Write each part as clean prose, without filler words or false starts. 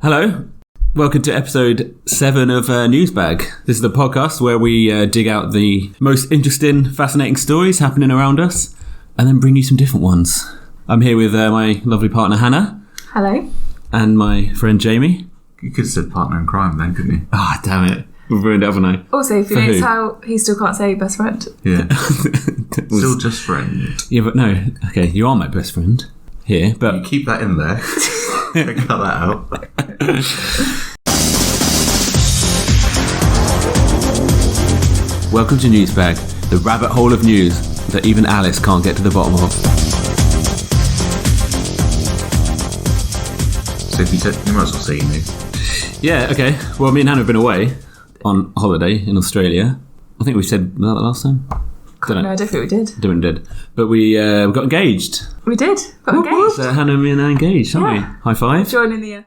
Hello, welcome to episode 7 of Newsbag. This is the podcast where we dig out the most interesting, fascinating stories happening around us and then bring you some different ones. I'm here with my lovely partner Hannah. Hello. And my friend Jamie. You could have said partner in crime then, couldn't you? Ah, damn it. We've ruined it, haven't I? Also, if you notice how he still can't say best friend. Yeah. Still just friend. Yeah, but no. Okay, you are my best friend here, but... You keep that in there. Cut that out. Welcome to Newsbag, the rabbit hole of news that even Alice can't get to the bottom of. So if you might as well say you knew. Yeah, okay. Well, me and Hannah have been away on holiday in Australia. I think we said that last time. No, I don't think we did. Don't think we did. But we got engaged. We did. Got engaged. So Hannah and me are now engaged, aren't we? High five. Joining the...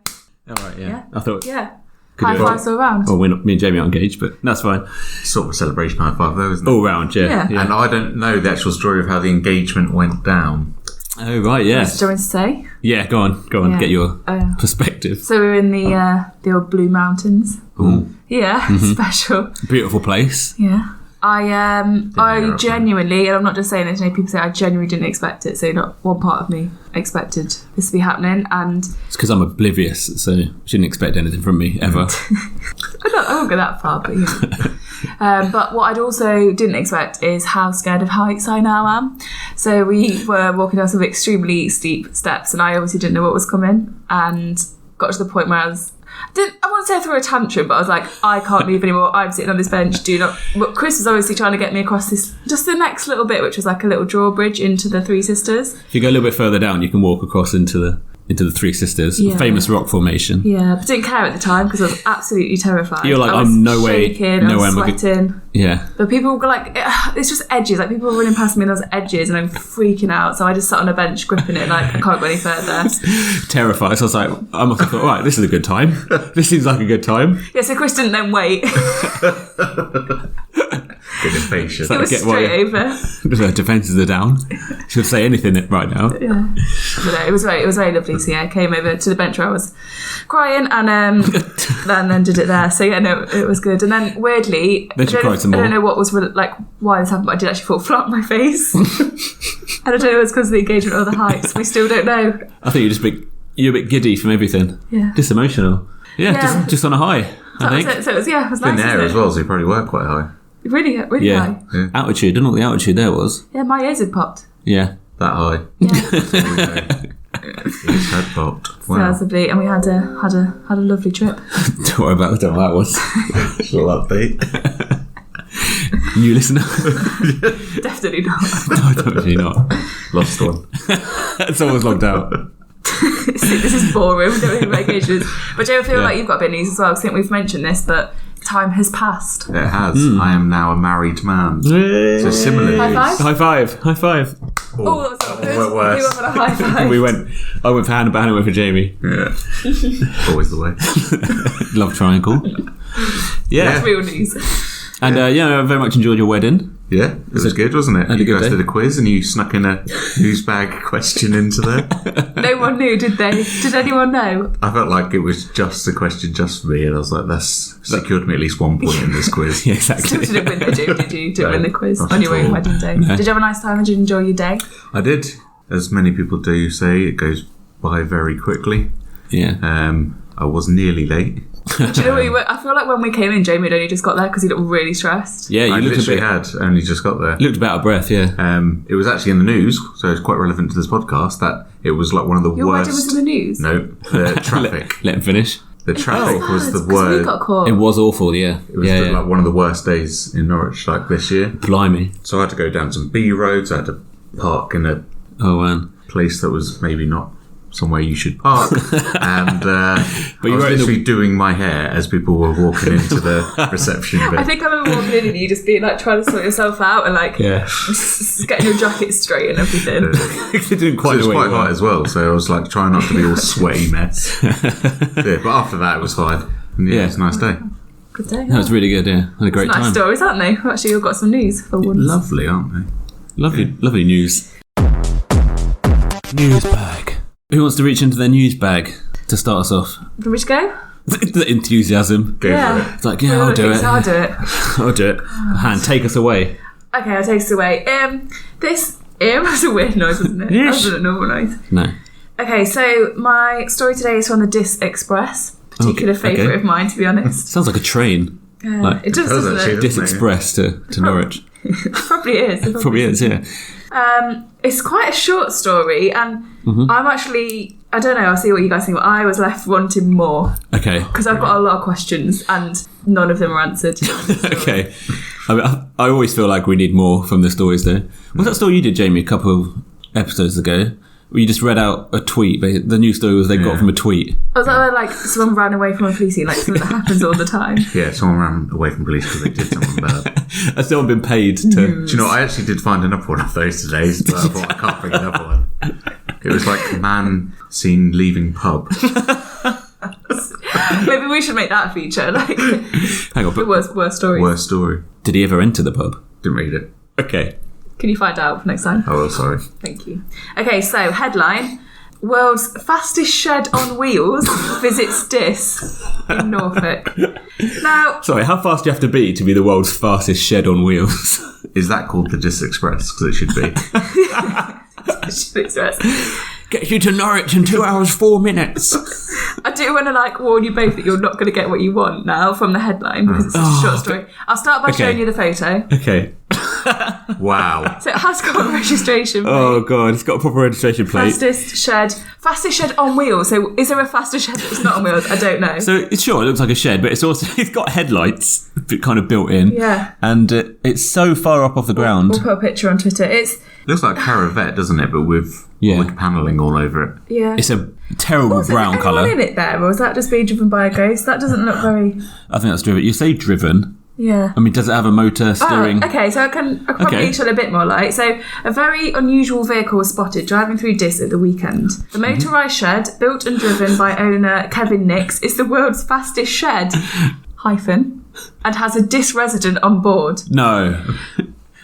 All right, yeah. I thought... Yeah. High fives all round. Well, me and Jamie aren't engaged, but that's fine. Sort of a celebration high five though, isn't it? All round, yeah. And I don't know the actual story of how the engagement went down. Oh, right, yeah. Do you want to say? Yeah, go on. Yeah. Get your perspective. So we were in the old Blue Mountains. Ooh. Yeah, special. Beautiful place. Yeah. I genuinely, and I'm not just saying this, people say I genuinely didn't expect it, so not one part of me expected this to be happening, and... It's because I'm oblivious, so you shouldn't expect anything from me, ever. I won't go that far, but but what I'd also didn't expect is how scared of heights I now am. So we were walking down some extremely steep steps, and I obviously didn't know what was coming, and got to the point where I won't say I threw a tantrum, but I was like, I can't move anymore. I'm sitting on this bench. But Chris was obviously trying to get me across this, just the next little bit, which was like a little drawbridge into the Three Sisters. If you go a little bit further down, you can walk across into the Three Sisters, famous rock formation. Yeah, but didn't care at the time because I was absolutely terrified. You're like, I'm no way, I was sweating. Yeah. But people were like, it's just edges. Like people were running past me and there was edges, and I'm freaking out. So I just sat on a bench gripping it, like I can't go any further. Terrified. So I was like, I must have thought, all right, this is a good time. This seems like a good time. Yeah. So Chris didn't then wait. Get impatient. It was straight over. Her defences are down. She would say anything right now. Yeah. But no, it was very lovely. So yeah, I came over to the bench where I was crying, and then did it there. So yeah, no, it was good. And then weirdly, then she cried some more. I don't know what was why this happened, but I did actually fall flat on my face. And I don't know if it was because of the engagement or the heights. We still don't know. I think you're a bit giddy from everything. Yeah. Just emotional. Yeah. Just on a high. I think. So it was it was nice. In the air as well, so you probably were quite high. Really high. Yeah. Altitude. I don't know what the altitude there was. Yeah, my ears had popped. Yeah. That high. Yeah. His head popped. Wow. So that was lovely, and we had a lovely trip. Don't worry about that. That was. Little update. New listener? Definitely not. No, definitely not. Lost one. Someone's logged out. This is boring. We don't even make occasions. But do you feel like you've got a bit of news as well? I think we've mentioned this, but time has passed. It has. I am now a married man. So similarly. High five? High five. High five. Oh, that was not good. Went worse. We went on a high five. I went for Hannah, but Hannah went for Jamie. Yeah. Always the way. Love triangle. Yeah. That's real news. And I very much enjoyed your wedding. Yeah, it was good, wasn't it? You guys day. did a quiz and you snuck in a Newsbag question into there. No one knew, did they? Did anyone know? I felt like it was just a question just for me, and I was like, that's secured me at least 1 point in this quiz. Yeah, exactly. Still didn't win the do, did you? Didn't win the quiz not on your at all. wedding day. No. Did you have a nice time? Did you enjoy your day? I did. As many people do say, it goes by very quickly. Yeah. I was nearly late. Do you know what you were? I feel like when we came in, Jamie had only just got there because he looked really stressed. Yeah, you I looked literally had only just got there. Looked a bit out of breath, yeah. It was actually in the news, so it's quite relevant to this podcast, that it was like one of the Your worst... wedding was in the news? No, the traffic. Let him finish. The traffic was the because worst. we got caught. It was awful, yeah. It was like one of the worst days in Norwich, like this year. Blimey. So I had to go down some B roads. I had to park in a place that was maybe not somewhere you should park. And but I was literally doing my hair as people were walking into the reception bit. I think I remember walking in and you just being like trying to sort yourself out and like getting your jacket straight and everything. It didn't quite. So it was quite hot as well, so I was like trying not to be all sweaty mess. But after that, it was fine. And it was a nice day. Good day. That was really good. Yeah, had a great time. Nice stories, aren't they? Actually, you've got some news for once. Lovely, aren't they? Lovely news. Newsbag. Who wants to reach into their news bag to start us off? Do we just go? The enthusiasm. Go for it. It's like, I'll do it. I'll do it. I'll do it. Han, take us away. Okay, I'll take us away. This was a weird noise, wasn't it? That wasn't a normal noise. No. Okay, so my story today is from the Dis Express. Particular favourite of mine, to be honest. Sounds like a train. It does, doesn't it? Dis Express to Norwich. Probably is. It probably is, yeah. It's quite a short story, and I'm actually, I don't know, I'll see what you guys think, but I was left wanting more. Okay. Because I've got a lot of questions, and none of them are answered. Okay. I mean, I always feel like we need more from the stories, though. What's that story you did, Jamie, a couple of episodes ago? Where you just read out a tweet. The news story was they got from a tweet. Was that where, like, someone ran away from a police scene, like something that happens all the time? Yeah, someone ran away from police because they did something bad. Has someone been paid to... Do you know, I actually did find another one of those today, but I thought I can't bring another one. It was like, man seen leaving pub. Maybe we should make that a feature. Like, hang on, but worst story. Worst story. Did he ever enter the pub? Didn't read it. Okay. Can you find out for next time? Oh, sorry. Thank you. Okay, so headline: World's fastest shed on wheels visits Dis in Norfolk. Now, sorry, how fast do you have to be the world's fastest shed on wheels? Is that called the Dis Express? Because it should be. Get you to Norwich in 2 hours 4 minutes. I do want to warn you both that you're not going to get what you want now from the headline because it's such a short story. I'll start by showing you the photo. Okay. Wow. So it has got a registration plate. Oh god, it's got a proper registration plate. Fastest shed on wheels. So is there a faster shed that's not on wheels? I don't know. So it looks like a shed, but it's got headlights kind of built in. Yeah. And it's so far up off the ground. We'll put a picture on Twitter. Looks like Caravette, doesn't it? But with wood panelling all over it. Yeah. It's a terrible brown colour. Is there anyone in it there, or is that just being driven by a ghost? That doesn't look very... I think that's driven. You say driven. Yeah. I mean, does it have a motor, steering? Oh, okay, so I can probably shed a bit more light. So, a very unusual vehicle was spotted driving through Dis at the weekend. The motorised shed, built and driven by owner Kevin Nix, is the world's fastest shed, and has a Dis resident on board. No.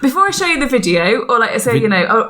Before I show you the video, or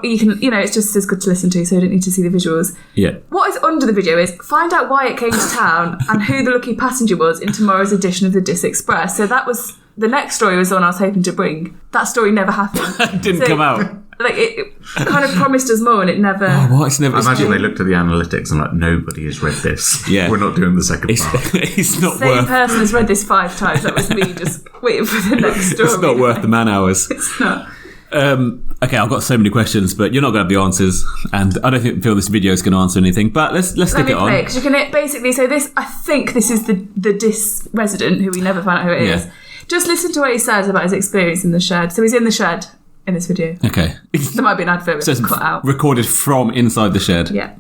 you can, it's just as good to listen to, so you don't need to see the visuals. Yeah. What is under the video is find out why it came to town and who the lucky passenger was in tomorrow's edition of the Dis Express. So that was the next story was the one I was hoping to bring. That story never happened. It didn't come out. It kind of promised us more, and it never. Oh, what? It's never. I imagine they looked at the analytics and nobody has read this. Yeah. We're not doing the second part. It's not Same worth. person has read this 5 times. That was me just waiting for the next story. It's not worth the man hours. It's not. Okay, I've got so many questions, but you're not going to have the answers, and I don't feel this video is going to answer anything. But let's stick it on. Because you can basically. So this, I think this is the Dis resident who we never found out who it is. Yeah. Just listen to what he says about his experience in the shed. So he's in the shed in this video. Okay. There might be an advert So it's cut out. recorded from inside the shed. Yeah.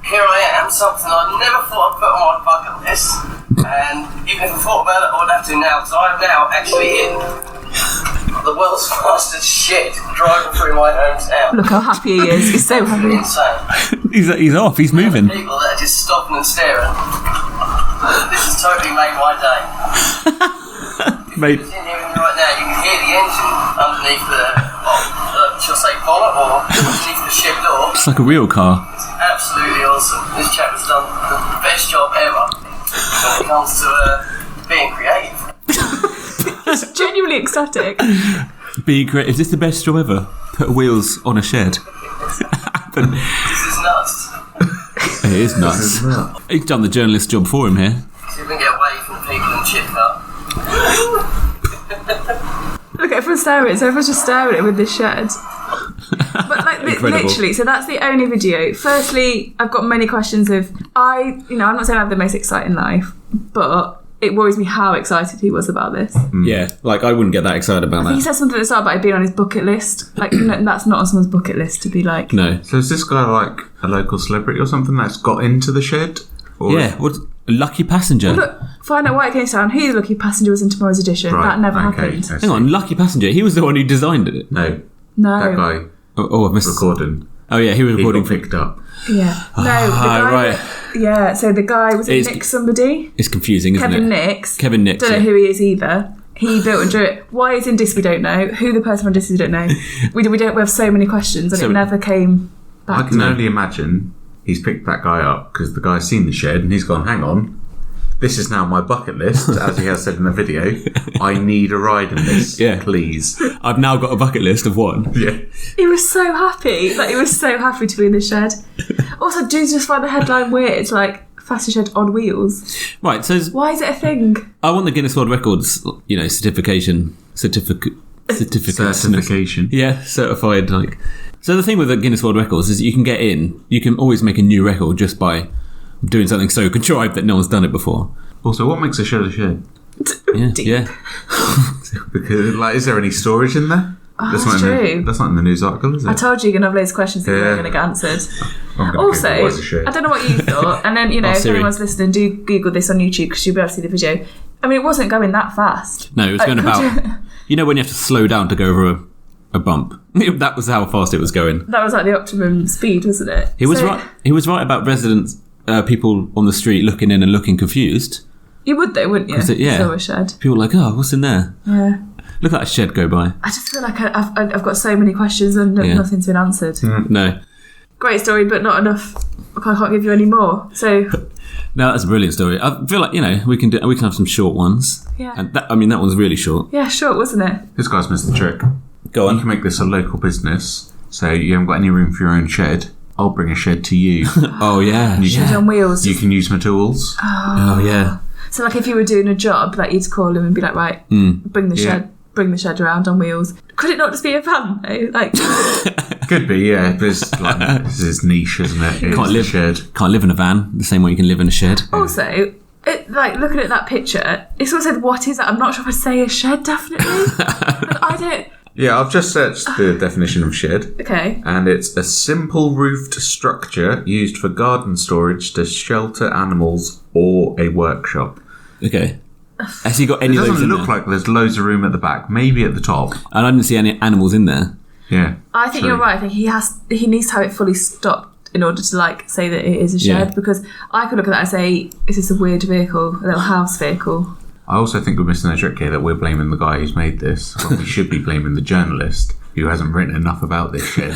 Here I am, something I never thought I'd put on my bucket list. And even if I thought about it, I would have to now, because I am now actually in the world's fastest shed driving through my hometown. Look how happy he is. He's so happy. Insane. He's off. He's moving. People that are just stopping and staring. This has totally made my day. Mate. In here with me right now, you can hear the engine underneath the, shall I say bonnet, or underneath the shed door. It's like a real car. It's absolutely awesome. This chap has done the best job ever when it comes to being creative. He's genuinely ecstatic. Be great. Is this the best job ever? Put wheels on a shed. This is nuts. It is nuts. He's done the journalist job for him here. See if we can get away from the people in chip cut. Look, everyone's staring. So everyone's just staring at it with this shed. But literally, so that's the only video. Firstly, I've got many questions I'm not saying I have the most exciting life, but it worries me how excited he was about this. Yeah, I wouldn't get that excited about that. He said something at the start about it being on his bucket list. That's not on someone's bucket list to be like... No. So is this guy like a local celebrity or something that's got into the shed? Or Yeah, what a lucky passenger. Look, find out why it came down. Who the lucky passenger was in tomorrow's edition. Right, That never okay, happened. I see. Hang on, lucky passenger. He was the one who designed it. No, No. that guy Oh, I've missed. recording. Oh yeah, he was He recording. got picked up. Yeah. No, the guy... right. Yeah, so the guy was It's- Nick somebody. It's confusing, isn't Kevin it? Nix. Kevin Nix. Don't know yeah. who he is either. He built and drew it. Why he's in Dis, we don't know. Who the person from Dis is, we don't know. We have so many questions, and So- it never came back. I can only imagine he's picked that guy up because the guy's seen the shed and he's gone, hang on, this is now my bucket list, as he has said in the video. I need a ride in this, please. I've now got a bucket list of one. Yeah. He was so happy. Like, he was so happy to be in the shed. Also, do you just find the headline weird? Like, fashion shed on wheels. Right, so... Why is it a thing? I want the Guinness World Records, certification. Yeah, certified, like... So the thing with the Guinness World Records is you can get in, you can always make a new record just by doing something so contrived that no one's done it before. Also, what makes a shed a shed? Yeah. Because, like, is there any storage in there? Oh, that's true. That's not in the news article, is it? I told you you're going to have loads of questions that you weren't going to get answered. Also, I don't know what you thought, and then, if anyone's listening, do Google this on YouTube because you'll be able to see the video. I mean, it wasn't going that fast. No, it was going about... when you have to slow down to go over a bump. That was how fast it was going. That was like the optimum speed, wasn't it? He was right about residents, people on the street looking in and looking confused. You would though, wouldn't you? Yeah. A shed. People were like, oh, what's in there? Yeah. Look at that shed go by. I just feel like I've got so many questions and nothing's been answered. No. Great story, but not enough. I can't give you any more. So. No, that's a brilliant story. I feel like we can have some short ones. Yeah. And that one's really short. Yeah, short, wasn't it? This guy's missed the trick. Go on. You can make this a local business. So you haven't got any room for your own shed. I'll bring a shed to you. Oh yeah. Shed on wheels. You can use my tools. Oh yeah. So like if you were doing a job, like you'd call him and be like, right, bring the shed around on wheels. Could it not just be a van though? Like could be, yeah. But it's like, this is niche, isn't it? Can't live in a van the same way you can live in a shed. Also, looking at that picture, it sort of said, what is that? I'm not sure if I'd say a shed, definitely. But I don't... Yeah, I've just searched the definition of shed. Okay. And it's a simple roofed structure used for garden storage to shelter animals or a workshop. Okay. Has he got any of those in there? It doesn't look like there's loads of room at the back. Maybe at the top. And I didn't see any animals in there. Yeah. I think you're right. I think he needs to have it fully stocked in order to say that it is a shed, because I could look at that and say, is this a weird vehicle, a little house vehicle? I also think we're missing a trick here, that we're blaming the guy who's made this, when we should be blaming the journalist who hasn't written enough about this shed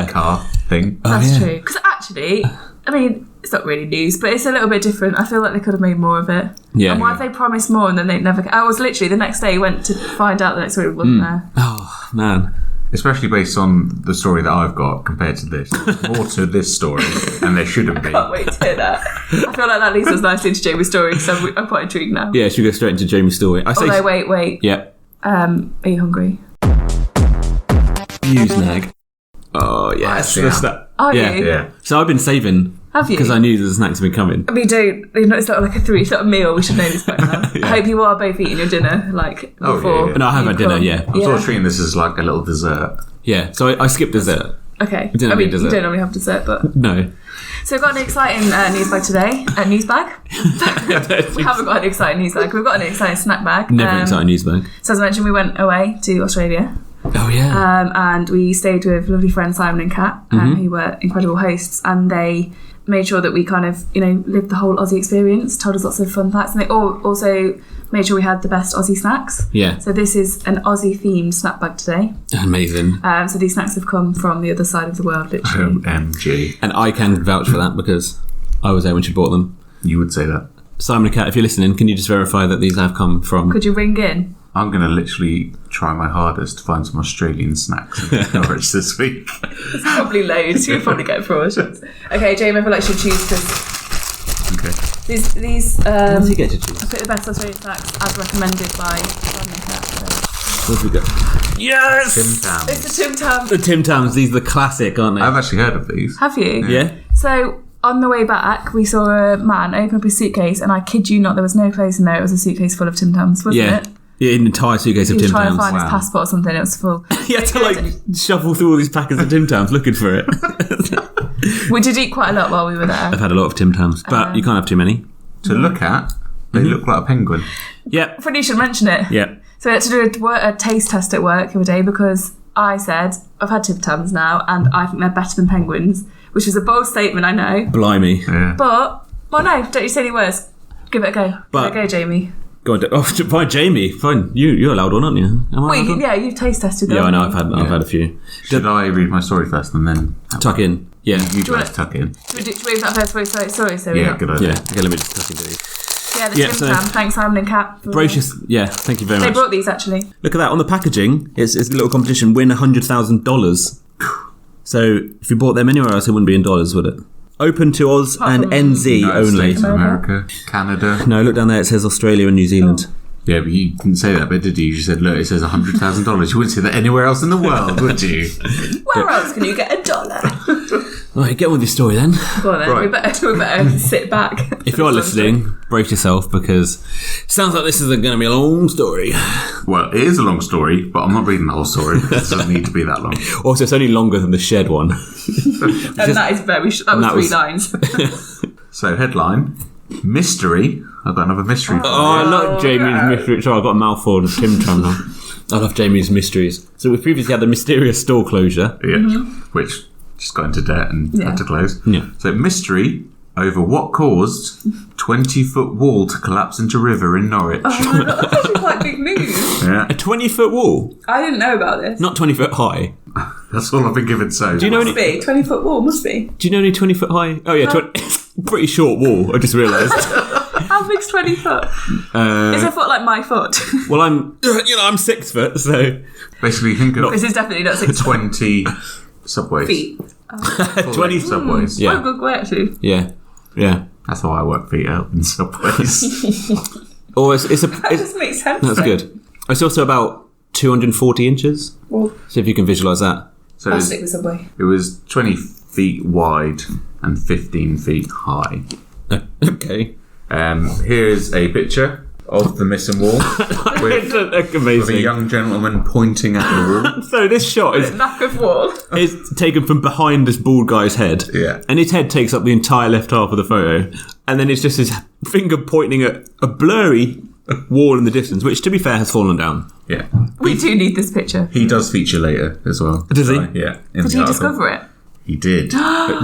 car thing. That's true. Because actually, I mean, it's not really news, but it's a little bit different. I feel like they could have made more of it. Yeah. And why have they promised more and then they never... I was literally, the next day, went to find out the next week it wasn't there. Oh, man. Especially based on the story that I've got compared to this. More to this story, and there shouldn't be. I can't wait to hear that. I feel like that leads us nicely into Jamie's story, so I'm quite intrigued now. Yeah, should we go straight into Jamie's story? Wait. Yeah. Are you hungry? Newsbag. Oh, yes. Are you? Yeah. So I've been saving... Have you? Because I knew the snacks had been coming. We don't. It's not like it's not a meal. We should know this by now. I hope you are both eating your dinner, before. No, I have had dinner, yeah. I'm sort of treating this as like a little dessert. Yeah, so I skipped dessert. Okay. You don't normally have dessert, but... No. So we've got an exciting news bag today. Newsbag? We haven't got an exciting news bag. We've got an exciting snack bag. Never an exciting news bag. So as I mentioned, we went away to Australia. Oh, yeah. And we stayed with lovely friends Simon and Kat, who were incredible hosts, and they made sure that we kind of, lived the whole Aussie experience, told us lots of fun facts, and they also made sure we had the best Aussie snacks. Yeah. So this is an Aussie-themed snack bag today. Amazing. So these snacks have come from the other side of the world, literally. OMG. And I can vouch for that because I was there when she bought them. You would say that. Simon and Kat, if you're listening, can you just verify that these have come from... Could you ring in? I'm going to literally try my hardest to find some Australian snacks in Norwich this week. There's probably loads. You'll probably get promotions. Okay, Jamie, I feel like you should choose because... Okay. These what does he get to choose? I put the best Australian snacks as recommended by Simon and Kat. So. What have we got? Yes! Tim Tams. It's the Tim Tams. The Tim Tams, these are the classic, aren't they? I've actually heard of these. Have you? Yeah. So... on the way back, we saw a man open up his suitcase, and I kid you not, there was no clothes in there. It was a suitcase full of Tim Tams, wasn't it? Yeah, an entire suitcase of Tim Tams. He was trying to find his passport or something. It was full. He had to shuffle through all these packets of Tim Tams looking for it. We did eat quite a lot while we were there. I've had a lot of Tim Tams, but you can't have too many. To look at, they look like a penguin. Yeah. Funny you should mention it. Yeah. So we had to do a taste test at work the other day because I said, I've had Tim Tams now, and I think they're better than penguins, which is a bold statement, I know. Blimey. Yeah. But, well, no, don't you say any words. Give it a go. Give it a go, Jamie. Go on, fine, Jamie. Fine, you're allowed one, aren't you? Well, yeah, you've taste tested them. Yeah, I know. I've had a few. Should I read my story first and then tuck in? Yeah. You Do you guys tuck in. Should we wave that first? Sorry. Yeah, good idea. Yeah. Okay, let me just tuck into these. Yeah, the Yeah, Tim so- Tam. Thanks, Simon and Kat. Bracious. Yeah, thank you very They much. brought these, actually. Look at that. On the packaging, it's a little competition. Win $100,000. So if you bought them anywhere else, it wouldn't be in dollars, would it? Open to Oz and NZ United only. States of America, Canada. No, look down there. It says Australia and New Zealand. Yeah, but you didn't say that bit, did you? You said, look, it says $100,000. You wouldn't say that anywhere else in the world, would you? Where else can you get $1? Right, get on with your story then. Go on then. Right. We better sit back. If you're listening, brace yourself because it sounds like this is going to be a long story. Well, it is a long story, but I'm not reading the whole story. It doesn't need to be that long. Also, it's only longer than the shed one. And that is very... that was 3 lines. So, headline, mystery. I've got another mystery for Oh, I you. love Jamie's mystery. Sorry, I've got a mouthful of Tim Tam now. I love Jamie's mysteries. So we previously had the mysterious store closure. Yeah, which just got into debt and had to close. Yeah. So, mystery over what caused 20-foot wall to collapse into river in Norwich. Oh my God, that's actually quite big news. Yeah, A 20-foot wall? I didn't know about this. Not 20 foot high. that's all I've been given so Do you know Must be. 20-foot wall, must be. Do you know any 20 foot high? Oh yeah, it's a pretty short wall. I just realised. How big's 20 foot? Is a foot like my foot? Well, I'm 6 foot, so Basically, think of This is definitely not 6 foot. 20 subways. Feet. 20 subways. Yeah. Oh, good way, actually. Yeah. That's how I work feet out in subways. Or it's That just makes sense. that's though. good. It's also about 240 inches. Well, See if you can visualise that. So I'll stick with Subway. it was 20 feet wide and 15 feet high. Okay. Here's a picture of the missing wall with a Amazing. young gentleman pointing at the wall. So this shot is Knack of wall. taken from behind this bald guy's head. Yeah. And his head takes up the entire left half of the photo. And then it's just his finger pointing at a blurry wall in the distance, which, to be fair, has fallen down. Yeah. We do need this picture. He does feature later as well. Does he? Yeah. in Did the he article. discover it? He did.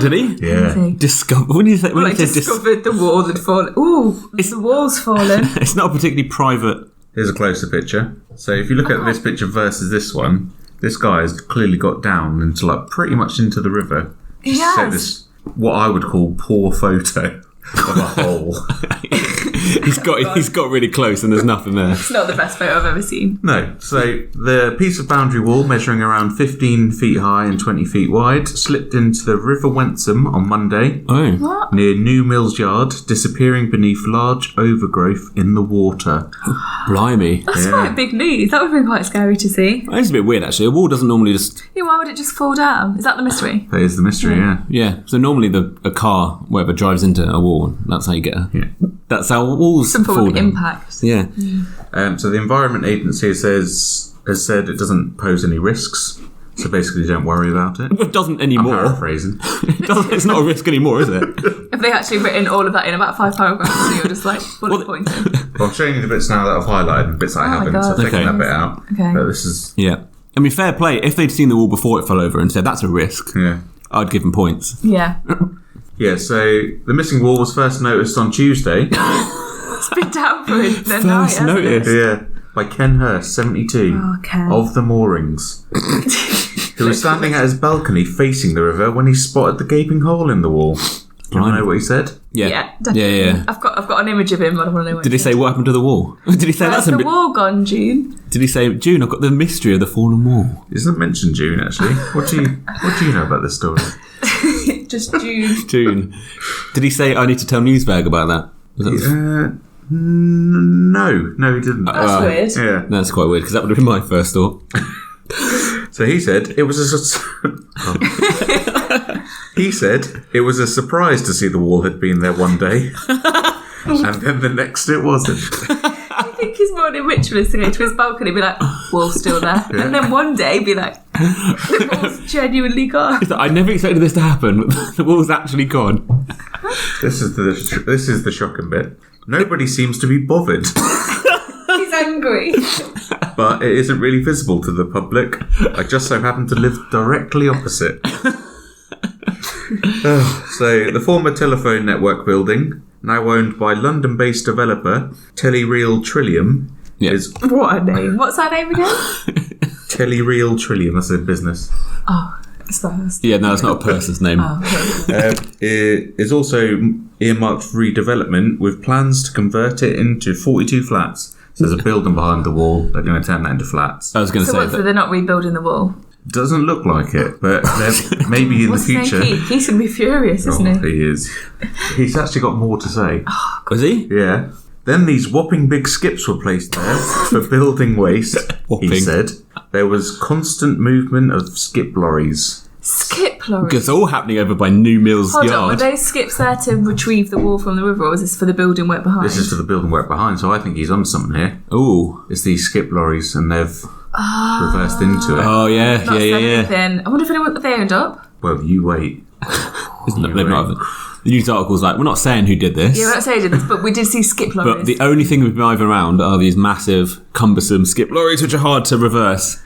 Did he? Yeah. Discover. When you say, when Like, you say discovered the wall had fallen. Ooh, the wall's fallen. it's not a particularly private. Here's a closer picture. So if you look at this picture versus this one, this guy has clearly got down into pretty much into the river. He So has. this what I would call poor photo of a hole. He's got really close and there's nothing there. It's not the best photo I've ever seen. No. So the piece of boundary wall measuring around 15 feet high and 20 feet wide slipped into the River Wensum on Monday Oh. What? near New Mills Yard, disappearing beneath large overgrowth in the water. Blimey. That's Yeah. quite big news. That would have been quite scary to see. It's a bit weird, actually. A wall doesn't normally just... Yeah, why would it just fall down? Is that the mystery? That is the mystery, yeah. Yeah. So normally a car, whatever, drives into a wall. That's how you get a... Yeah. That's how walls Some fall form of down. impact. Yeah. So the Environment Agency has said it doesn't pose any risks. So basically, don't worry about it. It doesn't I'm anymore. paraphrasing. It's not a risk anymore, is it? Have they actually written all of that in about 5 paragraphs and you're just like bullet pointing? Well, I'm showing you the bits now that I've highlighted and bits that I Oh my haven't. God. So I've taken Okay. that bit out. Okay. But this is, Yeah. I mean, fair play. If they'd seen the wall before it fell over and said, that's a risk, yeah. I'd give them points. Yeah. Yeah, so the missing wall was first noticed on Tuesday. It's been down for the night, First hasn't it? notice. Yeah, by Ken Hurst, 72, Oh, Ken. of the moorings. Who was standing at his balcony facing the river when he spotted the gaping hole in the wall. Do you Blimey. know what he said? Yeah. Yeah, definitely. Yeah. I've got an image of him, but I want to know what Did he say what happened to the wall? Did he say Where's that's a the bit... wall gone, June? Did he say, June, I've got the mystery of the fallen wall? He doesn't mention June, actually. What do you know about this story? Just June. June. Did he say, I need to tell Newsbag about that? Was that No, he didn't. That's weird. Yeah. That's quite weird, because that would have been my first thought. So he said it was he said it was a surprise to see the wall had been there one day, and then the next it wasn't. I think he's more than ritualist to go to his balcony and be like, wall's still there. Yeah. And then one day be like, the wall's genuinely gone. I never expected this to happen. The wall's actually gone. This is the shocking bit. Nobody seems to be bothered, He's angry. but it isn't really visible to the public. I just so happen to live directly opposite. So the former telephone network building, now owned by London-based developer Telereal Trillium, Yeah. is What a name. What's that name again? Telereal Trillium. That's a business. Oh, First. Yeah, no, it's not a person's name. It is also earmarked for redevelopment with plans to convert it into 42 flats. So there's a building behind the wall. They're going to turn that into flats. I was going to say So they're not rebuilding the wall? Doesn't look like it, but maybe in the future. He's going to be furious, isn't he? He is. He's actually got more to say. Was he? Yeah. Then these whopping big skips were placed there for building waste, Whopping. he said. There was constant movement of skip lorries. Skip lorries? It's all happening over by New Mills Hold on, were Yard. those skips there to retrieve the wall from the river, or was this for the building work behind? This is for the building work behind, so I think he's on something here. Ooh. It's these skip lorries, and they've reversed into it. Oh, yeah, Not said yeah. anything. I wonder if they owned up. Well, you wait. The news article's like, we're not saying who did this. Yeah, we're not saying who did this, but we did see skip lorries. But the only thing we've been driving around are these massive, cumbersome skip lorries, which are hard to reverse.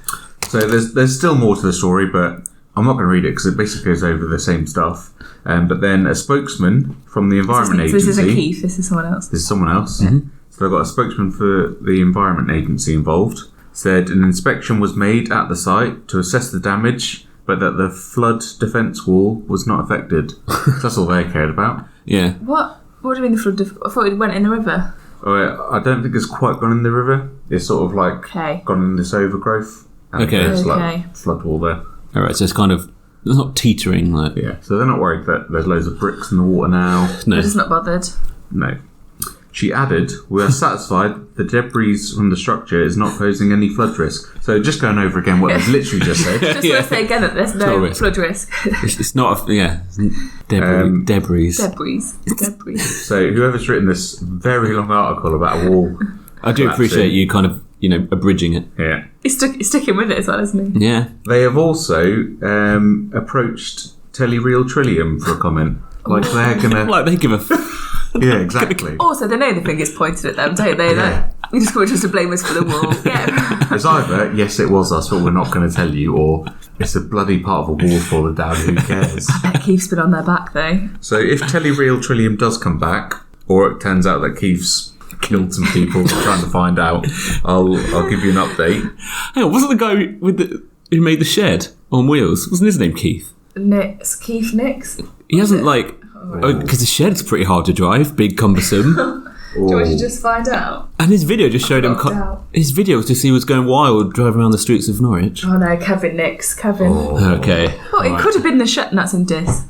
So there's still more to the story, but I'm not going to read it because it basically goes over the same stuff. But then a spokesman from the Environment Agency... So this isn't Keith, this is someone else. This is someone else. Mm-hmm. So they've got a spokesman for the Environment Agency involved. Said an inspection was made at the site to assess the damage, but that the flood defence wall was not affected. That's all they cared about. Yeah. What do you mean the flood? I thought it went in the river. I don't think it's quite gone in the river. It's sort of like gone in this overgrowth. And Okay. there's like flood wall there. All right, so it's kind of... It's not teetering. Like, Yeah, so they're not worried that there's loads of bricks in the water now. no. They're just not bothered. No. She added, we are satisfied the debris from the structure is not posing any flood risk. So just going over again what they've literally just said. Just want to say again that there's no risk. flood risk. It's not... Debris. Debris. So whoever's written this very long article about a wall. I do appreciate you kind of, abridging it. Yeah. He's sticking with it as well, isn't he? Yeah. They have also approached Telereal Trillium for a comment. Like they're gonna... Like, they give a... Yeah, exactly. Also, they know the finger's pointed at them, don't they? Yeah. We just want to blame us for the wall. Yeah. It's either, yes, it was us, but we're not going to tell you, or it's a bloody part of a wall falling down, who cares? Keith's been on their back, though. So if Telereal Trillium does come back, or it turns out that Keith's killed some people trying to find out, I'll give you an update. Hang on, wasn't the guy who made the shed on wheels, wasn't his name Keith? Keith Nix? He hasn't, because the shed's pretty hard to drive, big, cumbersome. Do you want to just find out? And his video just showed him... Out. His video was just he was going wild driving around the streets of Norwich. Oh no, Kevin Nix. Kevin. Okay. Well, it could have been the shed. That's in Dis.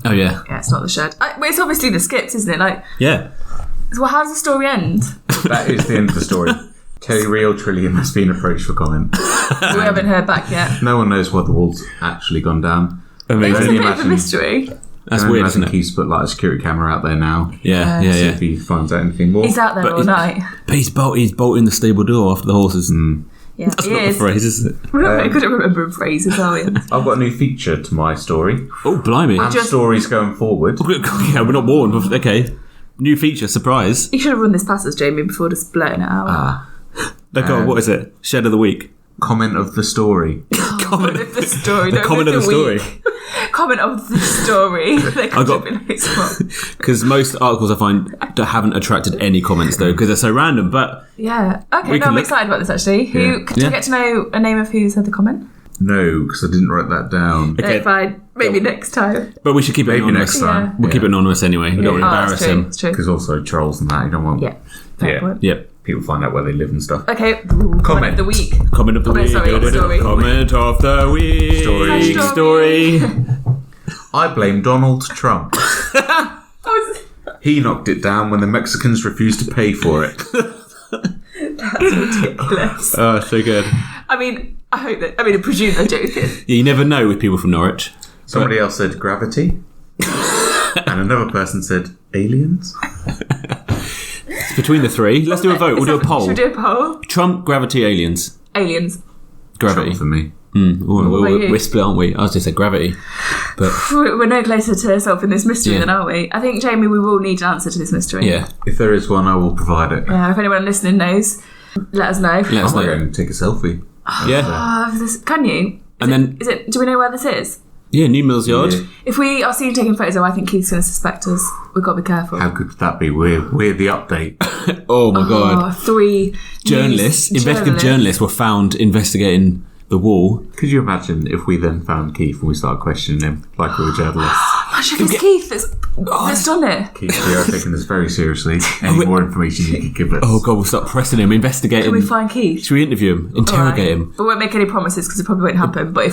Oh, yeah. Yeah, it's not the shed. It's obviously the skips, isn't it? Like, Yeah. well, how does the story end? That is the end of the story. Telereal Trillium has been approached for comment. We haven't heard back yet. No one knows why the wall's actually gone down. It's a Amazing. bit of a mystery. That's And weird, I isn't think it? he's put like a security camera out there now. Yeah. See if he finds out anything more. He's out there But all night. But he's bolting the stable door after the horses. Yeah, That's he not the is. phrase, is it? I couldn't remember phrases, are we? I've got a new feature to my story. Oh, blimey. And stories going forward. Yeah, we're not warned. Okay. New feature, surprise. You should have run this past us, Jamie, before just blurting it out. What is it? Shed of the week. Comment of the story. Comment of the story. The comment of the story. Comment of the story. I got... Because most articles I find haven't attracted any comments, though, because they're so random, but... Yeah. Okay, We no, can I'm look- excited about this, actually. Do you get to know a name of who said the comment? No, because I didn't write that down. Okay. No, fine. Maybe next time. But we should keep it Maybe anonymous. next time. We'll keep it anonymous anyway. We don't want to Oh, embarrass that's true. him. That's true. Because also trolls and that, you don't want Yeah. Fair point. Yep. people find out where they live and stuff. Okay. Comment of the week. Comment of the week. Sorry, story. Comment of the week. Story. I blame Donald Trump. Oh, He knocked it down when the Mexicans refused to pay for it. that's ridiculous. Oh, so good. I mean, I presume they're joking. Yeah, you never know with people from Norwich. Somebody else said gravity. And another person said aliens. It's between the three. Let's do a vote. We'll do a poll. Should we do a poll? Trump, gravity, aliens. Aliens. Gravity. Trump for me. We're split, aren't we? I was just say gravity. But We're no closer to solving this mystery Yeah. than are we? I think, Jamie, we will need an answer to this mystery. yeah. If there is one, I will provide it. Yeah, if anyone listening knows, let us know. Let us I might go know. and take a selfie. Yeah. Can you? And then, Do we know where this is? yeah, New Mills Yard. Yeah. If we are seen taking photos, I think Keith's going to suspect us. We've got to be careful. How good could that be? We're the update. Oh my god. 3 Investigative journalists were found investigating the wall. Could you imagine if we then found Keith and we started questioning him like we were journalists? Imagine if it's Keith that's done it. Keith, we are taking this very seriously. Any more information you could give us? Oh God, we'll start pressing him, investigating. Can we find Keith? Should we interview him, interrogate him? We won't make any promises because it probably won't happen. But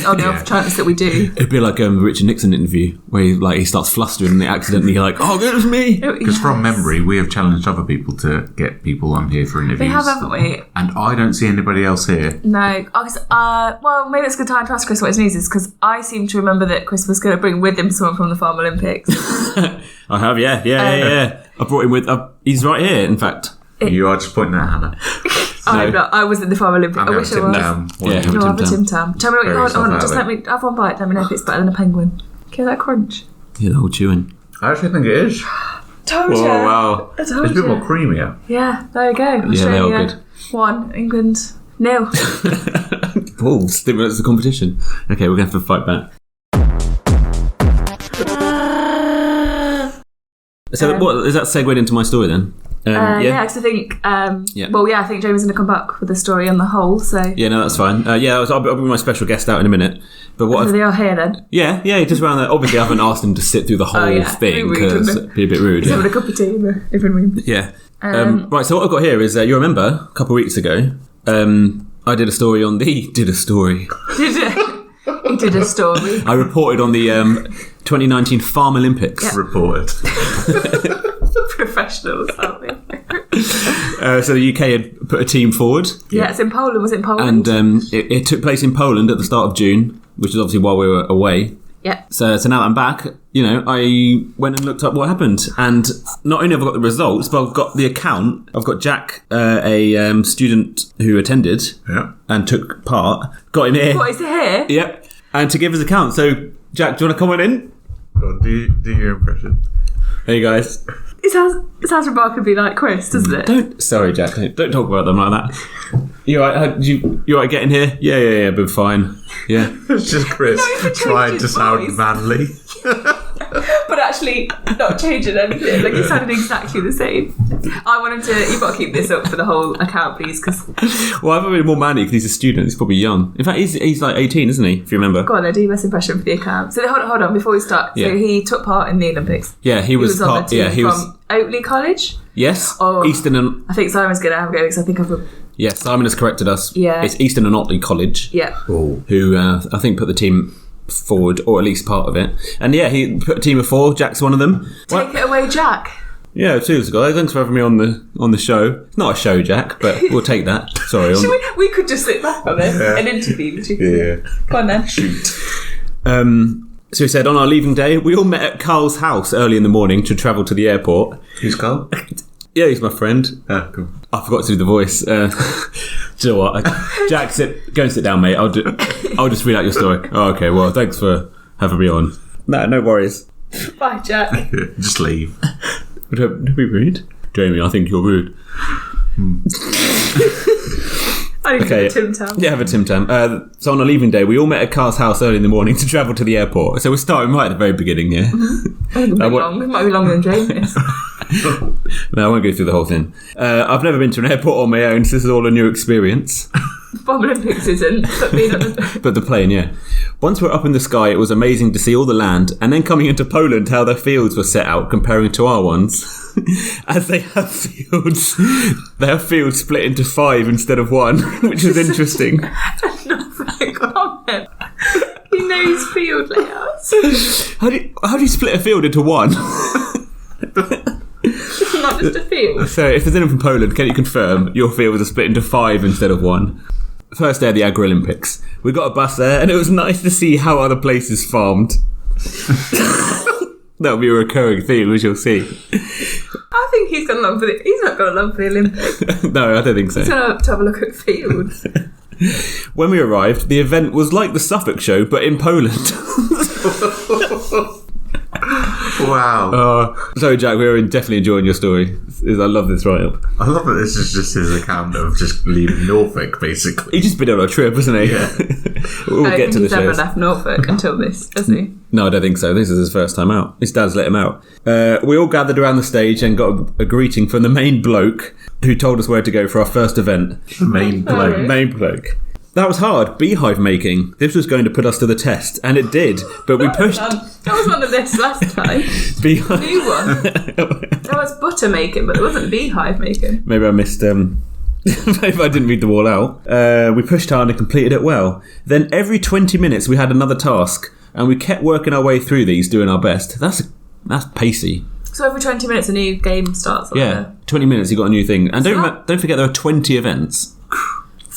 on the off chance that we do, It'd be like a Richard Nixon interview where he starts flustering and they accidentally oh, it was me. Because from memory, we have challenged other people to get people on here for interviews. We have, haven't we? And I don't see anybody else here. No. Well, maybe it's a good time to ask Chris what his news is because I seem to remember that Chris was going to bring with him someone from the Farm Olympics. I have, yeah. I brought him with. He's right here, in fact. You are just pointing at Hannah. I'm not. I was in the Farm Olympics. I wish I was. Have a Tim Tam. Tell me what. Hold on. Just let me have one bite. Let me know if it's better than a penguin. Hear that crunch? Yeah, the whole chewing. I actually think it is. Told you. Oh wow. I told It's a bit more creamier. Yeah, there you go. Yeah, Australia, they're all good. 1, England 0. Oh, stimulates the competition. Okay, we're going to have to fight back. So, what is that segued into my story then? Yeah, because I think. I think Jamie's going to come back with the story on the whole. So Yeah, no, that's fine. I'll bring my special guest out in a minute. But what? so they are here then. Yeah, just around there. Obviously, I haven't asked him to sit through the whole thing because it'd be a bit rude. He's having a cup of tea in the living room. Yeah. Right. So what I've got here is you remember a couple of weeks ago, I did a story on the did a story. He did a story. I reported on the 2019 Farm Olympics. Yeah. Reported. Professionals, aren't we? So the UK had put a team forward. Yeah, it's in Poland. Was it in Poland? And it took place in Poland at the start of June, which is obviously while we were away. Yeah. So now that I'm back, I went and looked up what happened. And not only have I got the results, but I've got the account. I've got Jack, a student who attended and took part. Got him here. What, is it here? Yep. And to give his account. So, Jack, do you want to come on in? Go on, do your impression. Hey, guys. It sounds remarkably like Chris, doesn't it? Sorry, Jack. Don't talk about them like that. You alright? You alright getting here? Yeah, but fine. Yeah. It's just Chris trying to sound manly. But actually not changing anything. Like, it sounded exactly the same. I want him to... You've got to keep this up for the whole account, please, because... Well, I've been more manly because he's a student. He's probably young. In fact, he's like 18, isn't he? If you remember. Go on, do your best impression for the account. So hold on, before we start. Yeah. So he took part in the Olympics. Yeah, he was on part... the team Yeah, he from was... Oatley College? Yes. Oh. Eastern and... I think Simon's going to have a go because I think I've... Yeah, Simon has corrected us. Yeah. It's Eastern and Otley College. Yeah. Who I think put the team forward, or at least part of it. And yeah, he put a team of 4. Jack's one of them. Take it away, Jack. Yeah, cheers, guys. Thanks for having me on the show. It's not a show, Jack, but we'll take that. Sorry. we could just sit back on it and interview. Yeah. Go on then. Shoot. So he said, on our leaving day, we all met at Carl's house early in the morning to travel to the airport. Who's Carl? Yeah, he's my friend. Oh, cool. I forgot to do the voice. Do you know what? Jack, go and sit down, mate. I'll just read out your story. Oh, okay, well, thanks for having me on. No worries. Bye, Jack. Just leave. Don't be rude. Jamie, I think you're rude. I need to have a Tim Tam. Yeah, have a Tim Tam. So on our leaving day, we all met at Carl's house early in the morning to travel to the airport. So we're starting right at the very beginning here. It might be longer than Jamie's. No, I won't go through the whole thing. I've never been to an airport on my own, so this is all a new experience. Bomb Olympics isn't, but being on the... But the plane, yeah. Once we're up in the sky, it was amazing to see all the land, and then coming into Poland, how their fields were set out comparing to our ones. As they have fields split into 5 instead of 1, which is interesting. Nothing comment. He knows field layouts. How do you split a field into 1? Not just a field. So, if there's anyone from Poland, can you confirm your fields are split into 5 instead of 1? First day of the Agri Olympics. We got a bus there, and it was nice to see how other places farmed. That'll be a recurring theme, as you'll see. I think he's got a love for the... He's not got a love for the Olympics. No, I don't think so. He's going to have a look at fields. When we arrived, the event was like the Suffolk show, but in Poland. Wow. Sorry, Jack, we were definitely enjoying your story. I love this write-up. I love that this is just his account of just leaving Norfolk, basically. He's just been on a trip, hasn't he? Yeah. We'll I get to the think he's never shows. left Norfolk until this, has he? No, I don't think so. This is his first time out. His dad's let him out. We all gathered around the stage and got a greeting from the main bloke who told us where to go for our first event. The main bloke. Main bloke. That was hard. Beehive making. This was going to put us to the test, and it did. But we pushed. That was one of this last time. Beehive. New one. That was butter making, but it wasn't beehive making. Maybe I missed. Maybe I didn't read them all out. We pushed hard and completed it well. Then every 20 minutes we had another task, and we kept working our way through these, doing our best. That's pacey. So every 20 minutes a new game starts. Yeah, 20 minutes you got a new thing, and don't forget there are 20 events.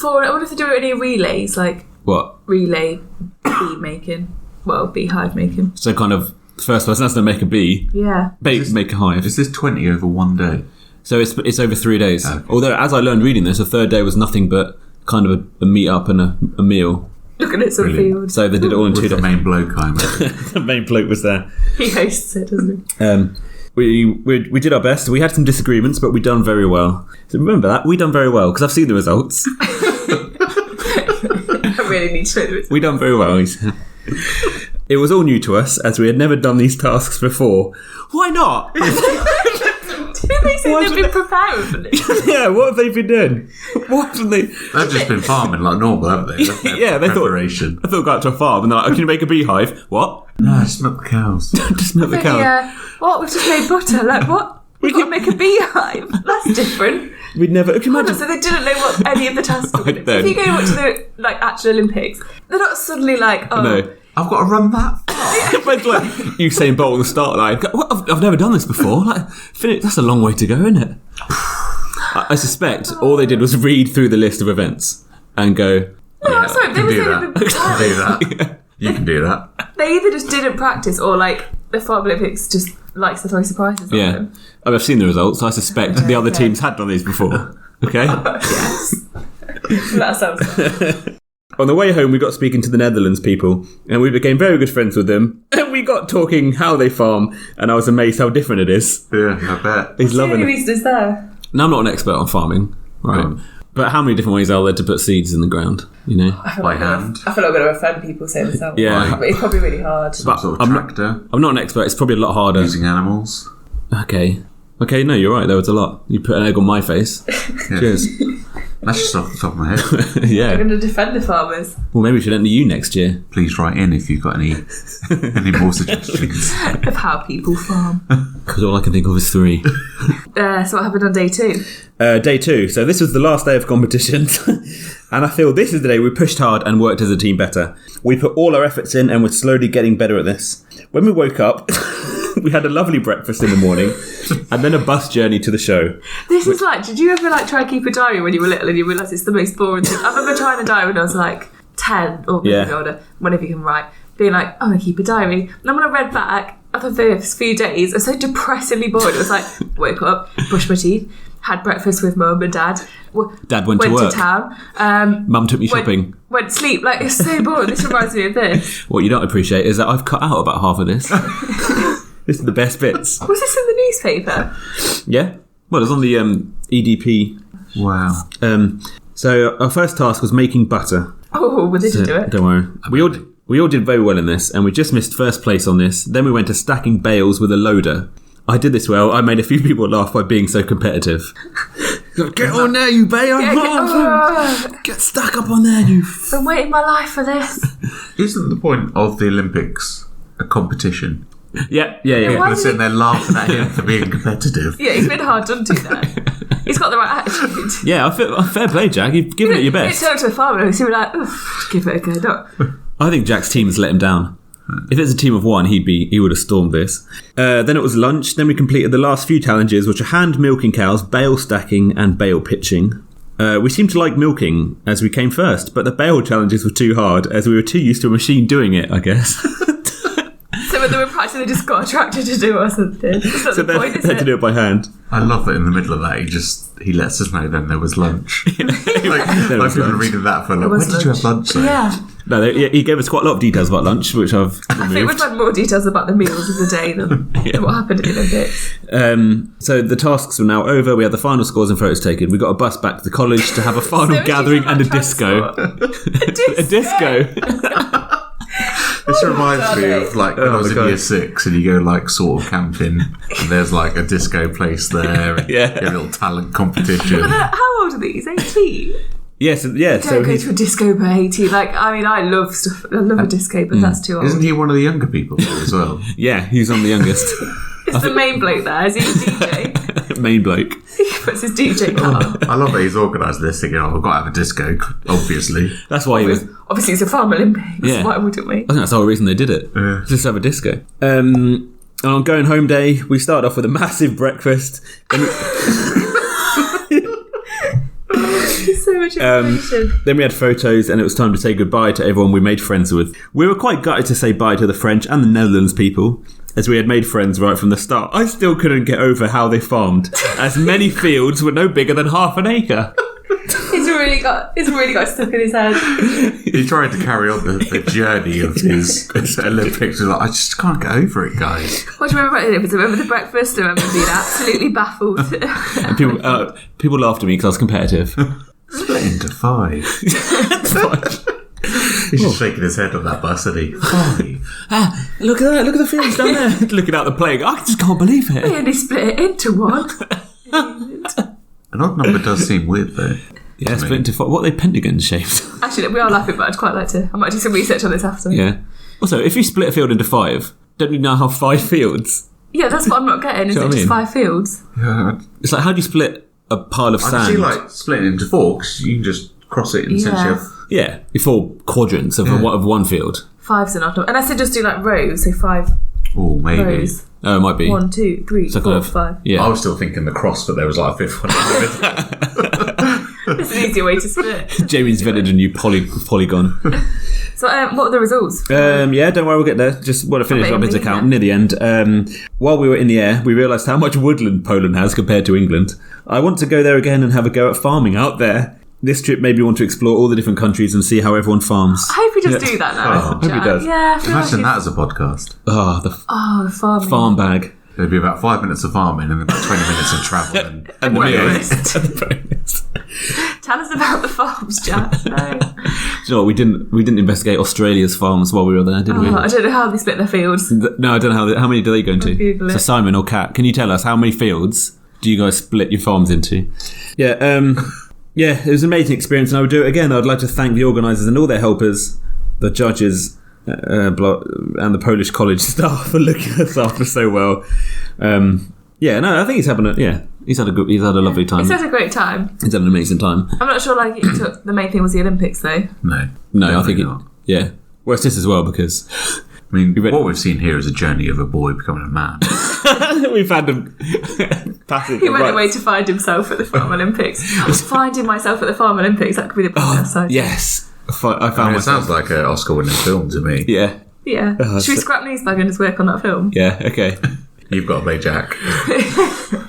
I wonder if they do any relays, like What? relay bee making. Well, beehive making. So kind of first person has to make a bee, Yeah. make a hive. Is this 20 over one day? So it's over 3 days. Okay. Although, as I learned reading this, the third day was nothing but kind of a meet up and a meal. Looking at some Brilliant. fields. So they did it all in 2 With the days. main bloke, I imagine. The main bloke was there. He hosts it, doesn't he? We did our best. We had some disagreements, but we done very well. So remember that we done very well because I've seen the results. I really need to know this. We done very well. He said. It was all new to us as we had never done these tasks before. Why not? Did they say they've been preparing for this? Yeah, what have they been doing? What have they? They've just been farming like normal, haven't they? That's their Yeah, they preparation. thought. I thought go out to a farm and they're like, "Oh, can you make a beehive?" What? No, just milk the cows. Just milk the cow. Yeah. What? We've just made butter. Like what? We can make a beehive. That's different. We'd never. Can you Hold on, imagine? so they didn't know what any of the tasks were. I If don't. you go watch the actual Olympics, they're not suddenly like, oh, No. I've got to run that. It's like Usain Bolt on the start line. What? I've never done this before. Like, that's a long way to go, isn't it? I suspect all they did was read through the list of events and go. No, sorry, they You were can do saying that. they've been You can do that. You can do that. They either just didn't practice or like the Farm Olympics just likes to throw surprises on Yeah, them. I've seen the results. I suspect the other teams had done these before. Okay. Yes. That sounds fun. On the way home, we got speaking to the Netherlands people, and we became very good friends with them. And we got talking how they farm, and I was amazed how different it is. Yeah, I bet. He's The loving only it. reason is there. Now, I'm not an expert on farming, right? No. But how many different ways are there to put seeds in the ground? You know. I feel By like I'm hand. I feel like I'm going to offend people saying this out. Yeah. But it's probably really hard. Some sort of I'm tractor. I'm not an expert. It's probably a lot harder. Using animals. Okay. No, you're right. There was a lot. You put an egg on my face. Yeah. Cheers. That's just off the top of my head. Yeah. I'm going to defend the farmers. Well, maybe we should enter you next year. Please write in if you've got any more suggestions. Of how people farm. Because all I can think of is 3. So what happened on day 2? Day 2. So this was the last day of competitions. And I feel this is the day we pushed hard and worked as a team better. We put all our efforts in and we're slowly getting better at this. When we woke up, we had a lovely breakfast in the morning and then a bus journey to the show. This is like, did you ever like try and keep a diary when you were little and you realised it's the most boring thing? I remember trying a diary when I was like 10 or maybe Yeah. older, whenever you can write, being like, I'm going to keep a diary. And then when I read back, after the first few days, I was so depressingly bored. It was like, woke up, brushed my teeth, had breakfast with mum and dad. Dad went to work. town. Mum took me shopping. Went to sleep. Like, it's so boring. This reminds me of this. What you don't appreciate is that I've cut out about half of this. This is the best bits. Was this in the newspaper? Yeah? Well, it was on the EDP. Wow. So our first task was making butter. Oh, well, did you do it? Don't worry. We all did very well in this, and we just missed first place on this. Then we went to stacking bales with a loader. I did this well. I made a few people laugh by being so competitive. Get on there, you bale! Get stuck up on there, you. Been waiting my life for this. Isn't the point of the Olympics a competition? Yeah. People Why are did sitting there laughing at him for being competitive. Yeah, he's been hard done to there. He's got the right attitude. Yeah, fair play, Jack. You've given it your best. You turn up to a farmer and he'd be like, oof, give it a go. No. I think Jack's team has let him down. If it's a team of 1, he would have stormed this. Then it was lunch. Then we completed the last few challenges, which are hand milking cows, bale stacking, and bale pitching. We seemed to like milking as we came first, but the bale challenges were too hard as we were too used to a machine doing it, I guess. So when they were practicing, they just got a tractor to do it or something. That's not So the they point, is had to it? do it by hand. I love that in the middle of that he lets us know then there was lunch. There like was people are lunch. reading that for like, There when was did you have lunch then? Yeah. No, he gave us quite a lot of details about lunch, which I've I think we've removed. had more details about the meals of the day than what happened in the Olympics. So the tasks were now over. We had the final scores and photos taken. We got a bus back to the college to have a final So gathering and a about disco. transport. A disco. This reminds me of like when Oh I was my in God. year 6 and you go like sort of camping and there's like a disco place there and Yeah. a little talent competition. How old are these? 18? Yes, yeah. Don't go to a disco by 18. Like, I mean, I love stuff. I love a disco, but that's too old. Isn't he one of the younger people there as well? Yeah, he's on the youngest. Is the main bloke there? Is he a DJ? Main bloke. He puts his DJ hat on. I love that he's organised this thing. I've got to have a disco, obviously. That's why he was. Obviously, it's a Farm Olympics. Yeah. Why wouldn't we? I think that's the whole reason they did it. Yeah. Just have a disco. On going home day, we start off with a massive breakfast. So much information. Then we had photos, and it was time to say goodbye to everyone we made friends with. We were quite gutted to say bye to the French and the Netherlands people, as we had made friends right from the start. I still couldn't get over how they farmed, as many fields were no bigger than half an acre. He's really got stuck in his head. He tried to carry on the journey of his Olympics. He's like, I just can't get over it, guys. What do you remember about it? Remember the breakfast? I remember being absolutely baffled. And people laughed at me because I was competitive. Split into 5. He's just shaking his head on that bus, isn't he? 5. Look at that! Look at the fields down there. Looking out the playing, I just can't believe it. They only split it into 1. An odd number does seem weird, though. Yeah, split into 5. What are they pentagon shaped? Actually, we are laughing, but I'd quite like to. I might do some research on this after. Yeah. Also, if you split a field into 5, don't you now have 5 fields? Yeah, that's what I'm not getting. Is Do you it know just what I mean? 5 fields? Yeah, It's like, how do you split a pile of I sand? can see, like, splitting into 4, because you can just cross it and essentially have... Yeah, 4 quadrants of one field. 5's enough. Unless they just do like rows, so 5 Oh, maybe. rows. Oh, it might be. 1, 2, 3, So 4, kind of- 5. Yeah. I was still thinking the cross, but there was like a 5th one. It's an easier way to split. Jamie's invented a new polygon. So, what are the results? Yeah, don't worry, we'll get there. Just want to finish up his account near the end. While we were in the air, we realised how much woodland Poland has compared to England. I want to go there again and have a go at farming out there. This trip made me want to explore all the different countries and see how everyone farms. I hope he does do that now. I hope he does. Yeah, I feel Imagine like that as a podcast. The the farming. farm bag. There'd be about 5 minutes of farming and about 20 minutes of travel. And the breakfast. Tell us about the farms, Jack. No. Do you know what? We didn't investigate Australia's farms while we were there, did we? I don't know how they split their fields. No, I don't know how many do they go into. Google it. So Simon or Kat, can you tell us how many fields do you guys split your farms into? Yeah, yeah, it was an amazing experience, and I would do it again. I'd like to thank the organisers and all their helpers, the judges, and the Polish college staff for looking us after so well. Yeah, no, I think he's having he's had a lovely time. He's had a great time. He's had an amazing time. I'm not sure. Like, the main thing was the Olympics, though. No, I think not. Yeah. Well, it's this as well because I mean, what we've seen here is a journey of a boy becoming a man. we've had him passing. He went away to find himself at the Farm Olympics. I was finding myself at the Farm Olympics. That could be the podcast side. Yes, I found It myself. sounds like an Oscar-winning film to me. Yeah. Yeah. Should we scrap Newsbag and just work on that film? Yeah. Okay. You've got to play Jack.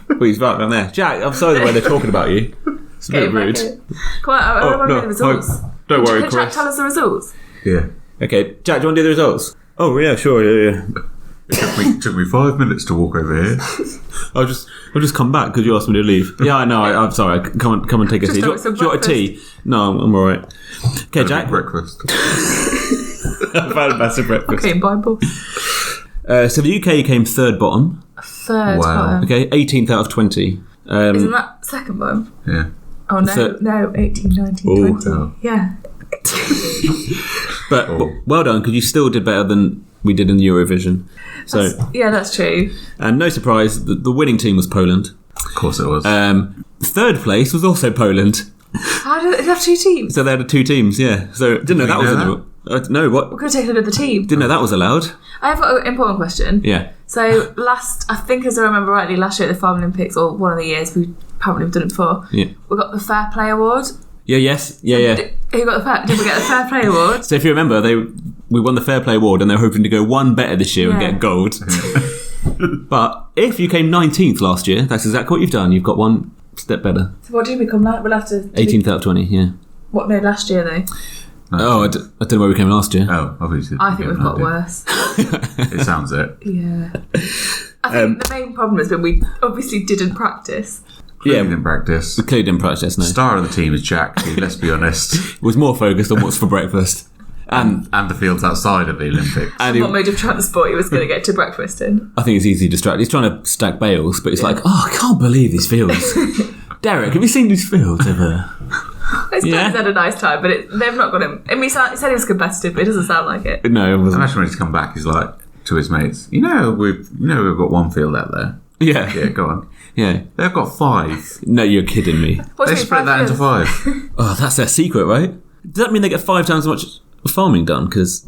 Well, he's right down there. Jack, I'm sorry the way they're talking about you. It's a bit Get back rude. here. Come on, I want to know the results. Don't worry, Can Jack Chris. tell us the results? Yeah. Okay, Jack, do you want to do the results? Oh, yeah, sure, yeah. It took me 5 minutes to walk over here. I'll just come back because you asked me to leave. Yeah, I know. I'm sorry. Come and take a Just tea. Do you have some want a tea? No, I'm all right. Okay, Jack. Breakfast. I've had a massive breakfast. Okay, Bible. So the UK came third bottom. Third Wow. bottom. Okay, 18th out of 20. Isn't that second bottom? Yeah. Oh, no. Third. No, 18, 19, 20. Oh. Yeah. But well done, because you still did better than we did in Eurovision. So, Yeah, that's true. and no surprise, the winning team was Poland. Of course it was. Third place was also Poland. How did they have 2 teams? So they had 2 teams, yeah. So didn't know that was know no, what? We could have taken another team. Didn't know that was allowed. I have got an important question. Yeah. So I think as I remember rightly, last year at the Farm Olympics, or one of the years, we apparently have done it before, Yeah. we got the Fair Play Award. Yeah. Yes. Yeah. Who got did we get the Fair Play Award? So if you remember, we won the Fair Play Award, and they're hoping to go one better this year and Yeah. get gold. But if you came 19th last year, that's exactly what you've done. You've got one step better. So what did we come like? We'll have to... 18th out of 20. Yeah. What, no, last year though? Oh, I don't know where we came last year. Oh, obviously. I think we've got worse. It sounds it. Yeah. I think the main problem has been we obviously didn't practice. Clearly didn't practice. We clearly didn't practice, no. Star of the team is Jack, who, let's be honest, Was more focused on what's for breakfast. And the fields outside of the Olympics. and What mode of transport he was going to get to breakfast in. I think it's easy to distract. He's trying to stack bales, but it's like, oh, I can't believe these fields. Derek, have you seen these fields over there? It's Yeah. had a nice time, but they've not got him. I mean, he said he was competitive, but it doesn't sound like it. No, it wasn't. Imagine when he's come back, he's like to his mates, we've got one field out there. Yeah. Yeah, go on. Yeah. They've got 5. No, you're kidding me. What do They you mean, split that into 5. Oh, that's their secret, right? Does that mean they get 5 times as much farming done? Because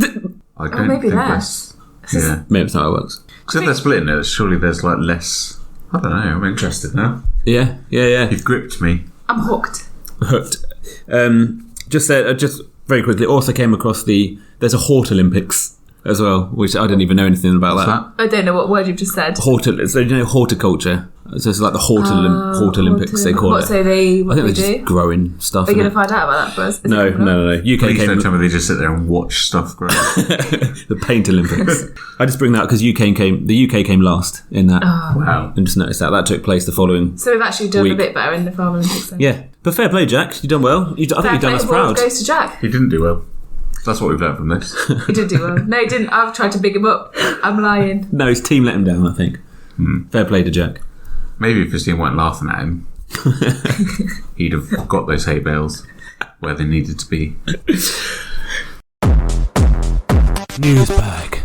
I don't maybe think less. that's... Yeah. maybe that's not how it works. So if they're splitting it, surely there's like less... I don't know, I'm interested now. Yeah. You've gripped me. I'm hooked. Hooked. Just very quickly, also came across there's a Hort Olympics as well, which I didn't even know anything about What's that. I don't know what word you've just said. So horticulture. So it's like the Hort Olympics, they call it. So what I think they they're do? just growing stuff. Are you innit? going to find out about that for us? Is No. it coming up? UK Please came don't tell me they just sit there and watch stuff grow. the Paint Olympics. I just bring that because the UK came last in that. Wow. And just noticed that took place the following. So we've actually done a Week. bit better in the Farm Olympics then. Yeah, but fair play, Jack. You've done well. I think you've done us proud. Goes to Jack. He didn't do well. That's what we've learned from this. He did do well. No, he didn't. I've tried to big him up. I'm lying. No, his team let him down, I think. Fair play to Jack. Maybe if his team weren't laughing at him, he'd have got those hay bales where they needed to be. Newsbag.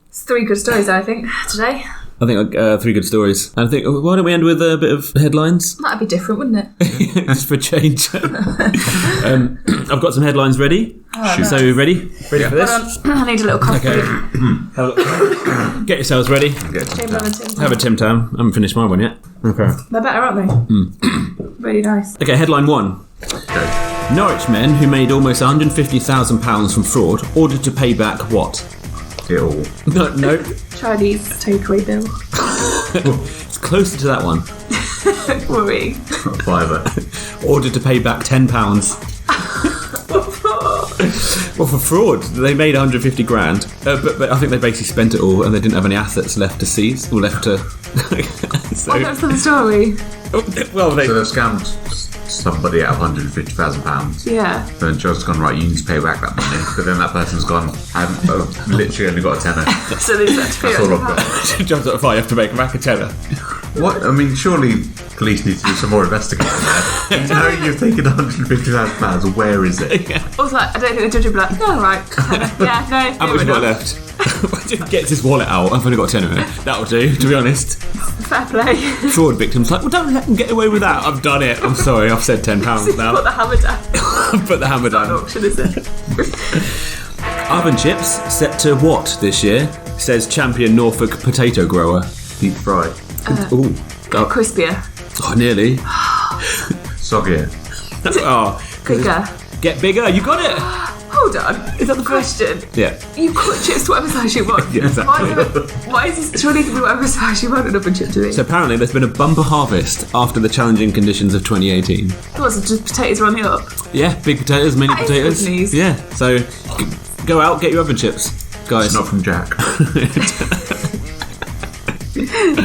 It's 3 good stories, I think, today. I think 3 good stories. And I think, why don't we end with a bit of headlines? That'd be different, wouldn't it? Just for a change. I've got some headlines ready. Oh, So, ready? Ready for this? Hold on. I need a little coffee. Get yourselves ready. Have a Tim Tam. I haven't finished my one yet. Okay. They're better, aren't they? Really nice. Okay, headline 1. Okay. Norwich men who made almost £150,000 from fraud ordered to pay back what? It all. No. Chinese takeaway bill. It's closer to that one. Worry. Fiver. Ordered to pay back £10. Well, for fraud, they made 150 grand, but I think they basically spent it all, and they didn't have any assets left to seize or left to. So, What was the story? well, they So they've scammed somebody out of £150,000. Yeah. Then Joe's gone, right, you need to pay back that money. But then that person's gone, I've literally only got a tenner. So they said to That's all I've got. jobs at fire, you have to make back a tenner. What? I mean, surely police need to do some more investigating there. You know you've taken £150,000, where is it? I was like, I don't think the judge would be like, no, right. Yeah, no. How much you got left? Gets his wallet out. I've only got a tenner in it. That'll do, to be honest. Fair play. Fraud victims like, well, don't let them get away with that. I've done it. I'm sorry. I've said £10 now. Put the hammer down. Put the hammer Not an down. auction, is it? Oven chips set to what this year? Says champion Norfolk potato grower. Deep fry. Ooh. Crispier. Oh, nearly. Soggier. Oh, Quicker. get bigger. You got it. Hold on. Is that the question? Yeah. You cut chips to whatever size you want. Yeah, exactly. Why is this surely to be whatever size you want an oven chip to be? So apparently there's been a bumper harvest after the challenging conditions of 2018. It wasn't just potatoes running up. Yeah, big potatoes, mini That is potatoes. good news. Yeah. So go out, get your oven chips, guys. It's not from Jack.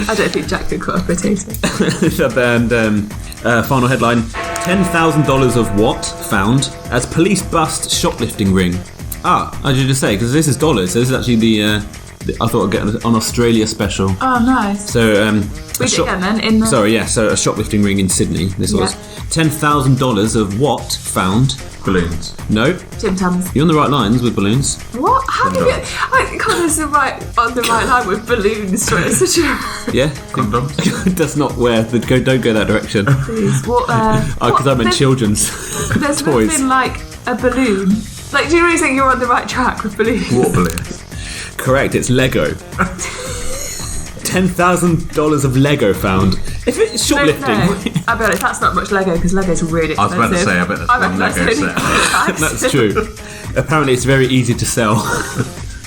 I don't think Jack could cut a potato. And final headline: $10,000 of what found as police bust shoplifting ring. I did just say because this is dollars. So this is actually the I thought I'd get an Australia special. Oh, nice. So Read it again then. In the... Sorry, yeah. So a shoplifting ring in Sydney. This was $10,000 of what found? Balloons. No, Tim Tams. you're on the right lines with balloons. What? How do you get... I can't on the right line with balloons. Trying to such a... Yeah, Condoms. that's not where. Don't go that direction. Please. What? Because I meant there's- children's There's toys. nothing like a balloon. Like, do you really think you're on the right track with balloons? Water balloons. Correct, it's Lego. $10,000 of Lego found. If it's shoplifting, No. I'll be honest, that's not much Lego because Lego's really I was expensive. about to say, I bet that's one that's Lego only set. that's true. Apparently, it's very easy to sell.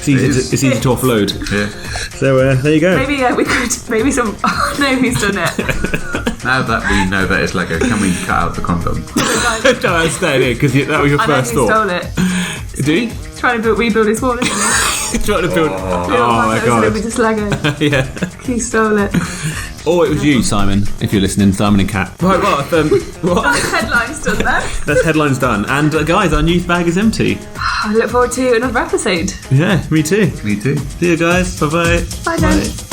It's easy to offload. Yeah. So there you go. Maybe we could. Maybe some. Oh, no, who's done it? Now that we know that it's Lego, can we cut out the condom? No, I'm staying here because that was your I know first who thought. stole it. Do you? Trying to rebuild his wall, isn't he? Trying to build. Oh my It's gonna god. be just Lego. Yeah. He stole it. Or it was you, Simon, if you're listening, Simon and Kat. Right, what? Headlines done then. That's headlines done. And guys, our news bag is empty. I look forward to another episode. Yeah, me too. Me too. See you guys. Bye-bye. Bye then.